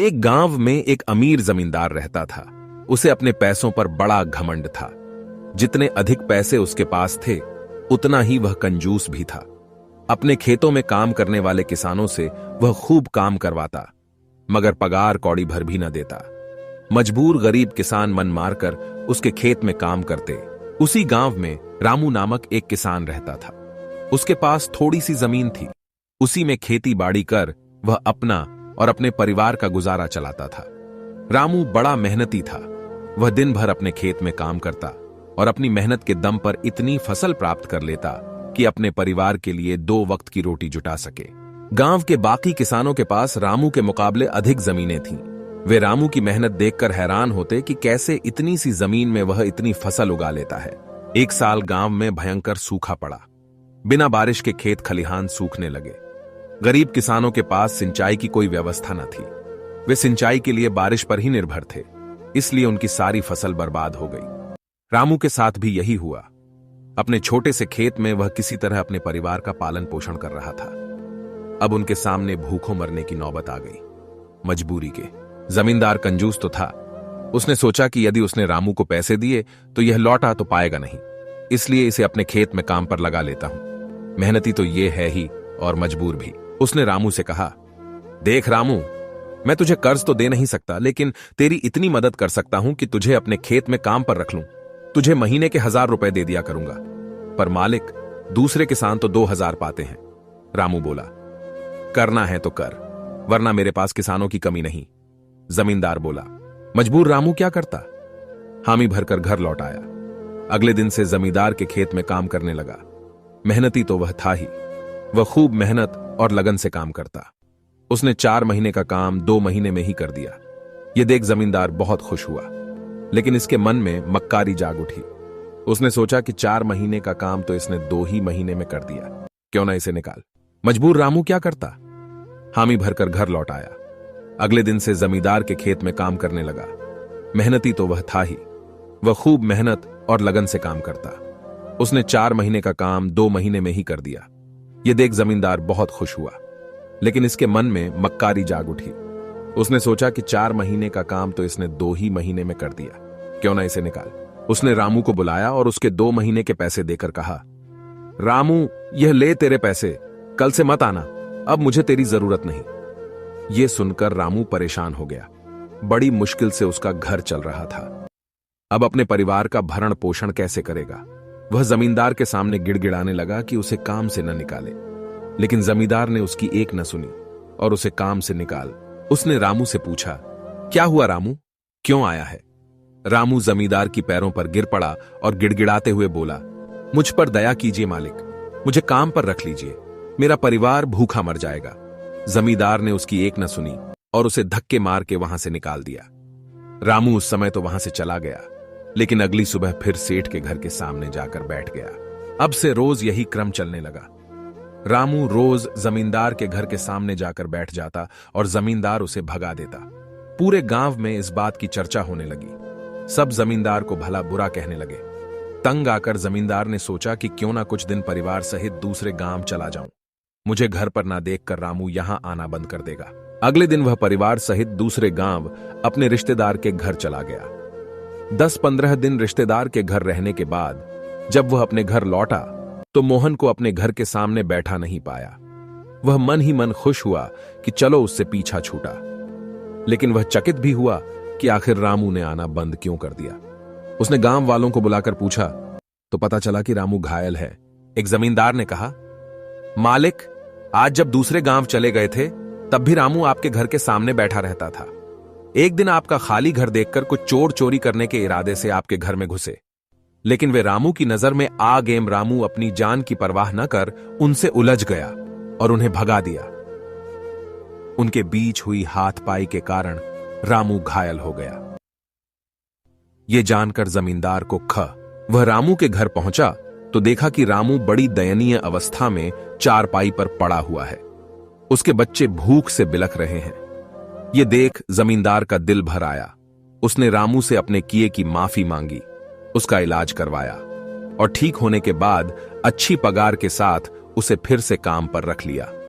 एक गांव में एक अमीर जमींदार रहता था। उसे अपने पैसों पर बड़ा घमंड था। जितने अधिक पैसे उसके पास थे उतना ही वह कंजूस भी था। अपने खेतों में काम करने वाले किसानों से वह खूब काम करवाता, मगर पगार कौड़ी भर भी न देता। मजबूर गरीब किसान मन मारकर उसके खेत में काम करते। उसी गांव में रामू नामक एक किसान रहता था। उसके पास थोड़ी सी जमीन थी। उसी में खेती बाड़ी कर वह अपना और अपने परिवार का गुजारा चलाता था। रामू बड़ा मेहनती था। वह दिन भर अपने खेत में काम करता और अपनी मेहनत के दम पर इतनी फसल प्राप्त कर लेता कि अपने परिवार के लिए 2 वक्त की रोटी जुटा सके। गांव के बाकी किसानों के पास रामू के मुकाबले अधिक जमीनें थीं। वे रामू की मेहनत देखकर हैरान होते कि कैसे इतनी सी जमीन में वह इतनी फसल उगा लेता है। एक साल गांव में भयंकर सूखा पड़ा। बिना बारिश के खेत खलिहान सूखने लगे। गरीब किसानों के पास सिंचाई की कोई व्यवस्था न थी। वे सिंचाई के लिए बारिश पर ही निर्भर थे, इसलिए उनकी सारी फसल बर्बाद हो गई। रामू के साथ भी यही हुआ। अपने छोटे से खेत में वह किसी तरह अपने परिवार का पालन पोषण कर रहा था। अब उनके सामने भूखों मरने की नौबत आ गई। मजबूरी के जमींदार कंजूस तो था। उसने सोचा कि यदि उसने रामू को पैसे दिए तो यह लौटा तो पाएगा नहीं, इसलिए इसे अपने खेत में काम पर लगा लेता हूं। मेहनती तो ये है ही और मजबूर भी। उसने रामू से कहा, देख रामू, मैं तुझे कर्ज तो दे नहीं सकता, लेकिन तेरी इतनी मदद कर सकता हूं कि तुझे अपने खेत में काम पर रख लूं। तुझे महीने के 1000 रुपए दे दिया करूंगा। पर मालिक, दूसरे किसान तो 2000 पाते हैं। रामू बोला, करना है तो कर, वरना मेरे पास किसानों की कमी नहीं। जमींदार बोला। मजबूर रामू क्या करता? हामी भरकर घर लौट आया। अगले दिन से जमींदार के खेत में काम करने लगा। मेहनती तो वह था ही। वह खूब मेहनत और लगन से काम करता। उसने 4 महीने का काम 2 महीने में ही कर दिया। यह देख जमींदार बहुत खुश हुआ, लेकिन इसके मन में मक्कारी जाग उठी। उसने सोचा कि 4 महीने का काम तो इसने 2 ही महीने में कर दिया, क्यों ना इसे निकाल। मजबूर रामू क्या करता? हामी भरकर घर लौट आया। अगले दिन से जमींदार के खेत में काम करने लगा। मेहनती तो वह था ही। वह खूब मेहनत और लगन से काम करता। उसने 4 महीने का काम 2 महीने में ही कर दिया। यह देख जमींदार बहुत खुश हुआ, लेकिन इसके मन में मक्कारी जाग उठी। उसने सोचा कि 4 महीने का काम तो इसने 2 ही महीने में कर दिया, क्यों ना इसे निकाल। उसने रामू को बुलाया और उसके 2 महीने के पैसे देकर कहा, रामू, यह ले तेरे पैसे, कल से मत आना, अब मुझे तेरी जरूरत नहीं। यह सुनकर रामू परेशान हो गया। बड़ी मुश्किल से उसका घर चल रहा था। अब अपने परिवार का भरण पोषण कैसे करेगा? वह जमींदार के सामने गिड़गिड़ाने लगा कि उसे काम से न निकाले, लेकिन जमींदार ने उसकी एक न सुनी और उसे काम से निकाल। उसने रामू से पूछा, क्या हुआ रामू, क्यों आया है? रामू जमींदार की पैरों पर गिर पड़ा और गिड़गिड़ाते हुए बोला, मुझ पर दया कीजिए मालिक, मुझे काम पर रख लीजिए, मेरा परिवार भूखा मर जाएगा। जमींदार ने उसकी एक न सुनी और उसे धक्के मार के वहां से निकाल दिया। रामू उस समय तो वहां से चला गया, लेकिन अगली सुबह फिर सेठ के घर के सामने जाकर बैठ गया। अब से रोज यही क्रम चलने लगा। रामू रोज जमींदार के घर के सामने जाकर बैठ जाता और जमींदार उसे भगा देता। पूरे गांव में इस बात की चर्चा होने लगी। सब जमींदार को भला बुरा कहने लगे। तंग आकर जमींदार ने सोचा कि क्यों ना कुछ दिन परिवार सहित दूसरे गांव चला जाऊं। मुझे घर पर ना देखकर रामू यहां आना बंद कर देगा। अगले दिन वह परिवार सहित दूसरे गांव अपने रिश्तेदार के घर चला गया। 10-15 दिन रिश्तेदार के घर रहने के बाद जब वह अपने घर लौटा तो मोहन को अपने घर के सामने बैठा नहीं पाया। वह मन ही मन खुश हुआ कि चलो उससे पीछा छूटा, लेकिन वह चकित भी हुआ कि आखिर रामू ने आना बंद क्यों कर दिया। उसने गांव वालों को बुलाकर पूछा तो पता चला कि रामू घायल है। एक जमींदार ने कहा, मालिक, आज जब दूसरे गांव चले गए थे तब भी रामू आपके घर के सामने बैठा रहता था। एक दिन आपका खाली घर देखकर कुछ चोर चोरी करने के इरादे से आपके घर में घुसे, लेकिन वे रामू की नजर में आ गेम रामू अपनी जान की परवाह न कर उनसे उलझ गया और उन्हें भगा दिया। उनके बीच हुई हाथपाई के कारण रामू घायल हो गया। यह जानकर जमींदार को वह रामू के घर पहुंचा तो देखा कि रामू बड़ी दयनीय अवस्था में चारपाई पर पड़ा हुआ है। उसके बच्चे भूख से बिलख रहे हैं। यह देख जमींदार का दिल भर आया। उसने रामू से अपने किए की माफी मांगी, उसका इलाज करवाया और ठीक होने के बाद अच्छी पगार के साथ उसे फिर से काम पर रख लिया।